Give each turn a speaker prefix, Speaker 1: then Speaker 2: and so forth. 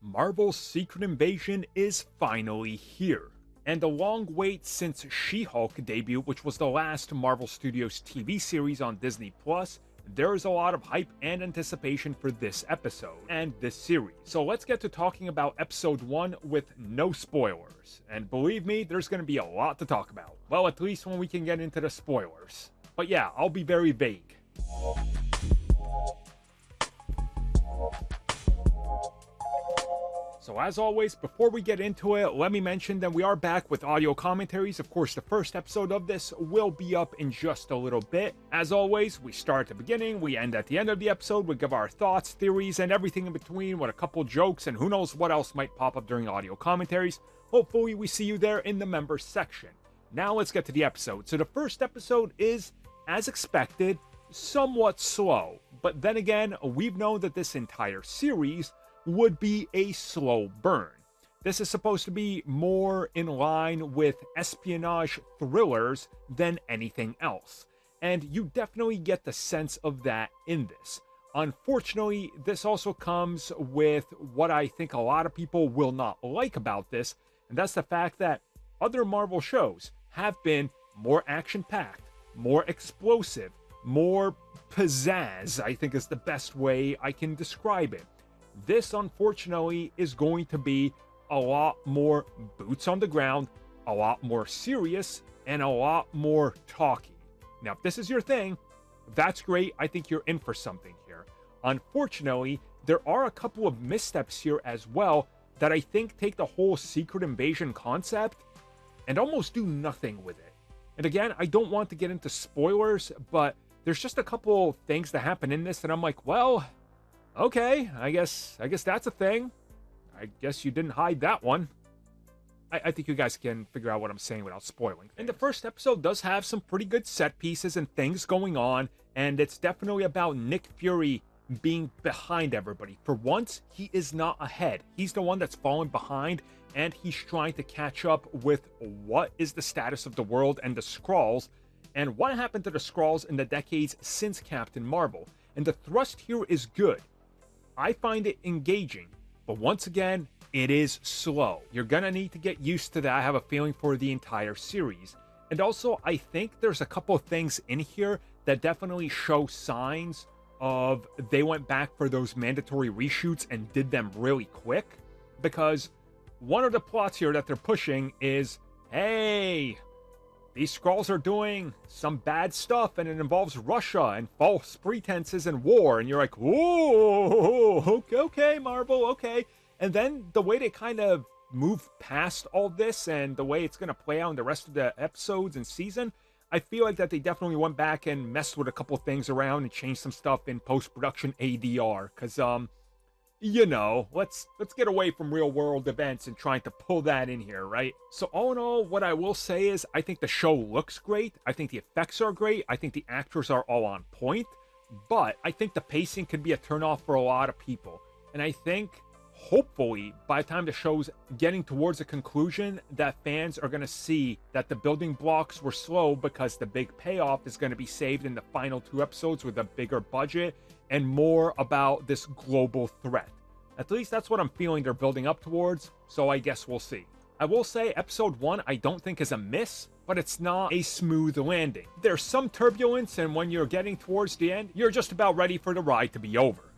Speaker 1: Marvel's Secret Invasion is finally here. And the long wait since She-Hulk debut, which was the last Marvel Studios TV series on Disney+, there is a lot of hype and anticipation for this episode and this series. So let's get to talking about episode 1 with no spoilers. And believe me, there's going to be a lot to talk about. Well, at least when we can get into the spoilers. But yeah, I'll be very vague. So as always, before we get into it, let me mention that we are back with audio commentaries. Of course, the first episode of this will be up in just a little bit. As always, we start at the beginning, we end at the end of the episode, we give our thoughts, theories, and everything in between with a couple jokes, and who knows what else might pop up during audio commentaries. Hopefully we see you there in the members section. Now let's get to the episode. So the first episode is, as expected, somewhat slow. But then again, we've known that this entire series would be a slow burn. This is supposed to be more in line with espionage thrillers than anything else, and you definitely get the sense of that in this. Unfortunately, this also comes with what I think a lot of people will not like about this, and that's the fact that other Marvel shows have been more action-packed, more explosive, more pizzazz, I think is the best way I can describe it. This, unfortunately, is going to be a lot more boots on the ground, a lot more serious, and a lot more talky. Now, if this is your thing, that's great. I think you're in for something here. Unfortunately, there are a couple of missteps here as well that I think take the whole Secret Invasion concept and almost do nothing with it. And again, I don't want to get into spoilers, but there's just a couple things that happen in this that I'm like, well, okay, I guess that's a thing. I guess you didn't hide that one. I think you guys can figure out what I'm saying without spoiling. And the first episode does have some pretty good set pieces and things going on, and it's definitely about Nick Fury being behind everybody. For once, he is not ahead. He's the one that's falling behind, and he's trying to catch up with what is the status of the world and the Skrulls, and what happened to the Skrulls in the decades since Captain Marvel. And the thrust here is good. I find it engaging, but once again, it is slow. You're gonna need to get used to that, I have a feeling, for the entire series. And also, I think there's a couple of things in here that definitely show signs of they went back for those mandatory reshoots and did them really quick. Because one of the plots here that they're pushing is, hey, these Skrulls are doing some bad stuff, and it involves Russia and false pretenses and war. And you're like, whoa, okay, Marvel, okay. And then the way they kind of move past all this and the way it's going to play out in the rest of the episodes and season, I feel like that they definitely went back and messed with a couple things around and changed some stuff in post-production ADR. Because, you know, let's get away from real world events and trying to pull that in here, right? So all in all, what I will say is I think the show looks great. I think the effects are great. I think the actors are all on point. But I think the pacing could be a turnoff for a lot of people. And I think, hopefully, by the time the show's getting towards a conclusion, that fans are going to see that the building blocks were slow because the big payoff is going to be saved in the final 2 episodes with a bigger budget and more about this global threat. At least that's what I'm feeling they're building up towards, so I guess we'll see. I will say episode 1 I don't think is a miss, but it's not a smooth landing. There's some turbulence, and when you're getting towards the end, you're just about ready for the ride to be over.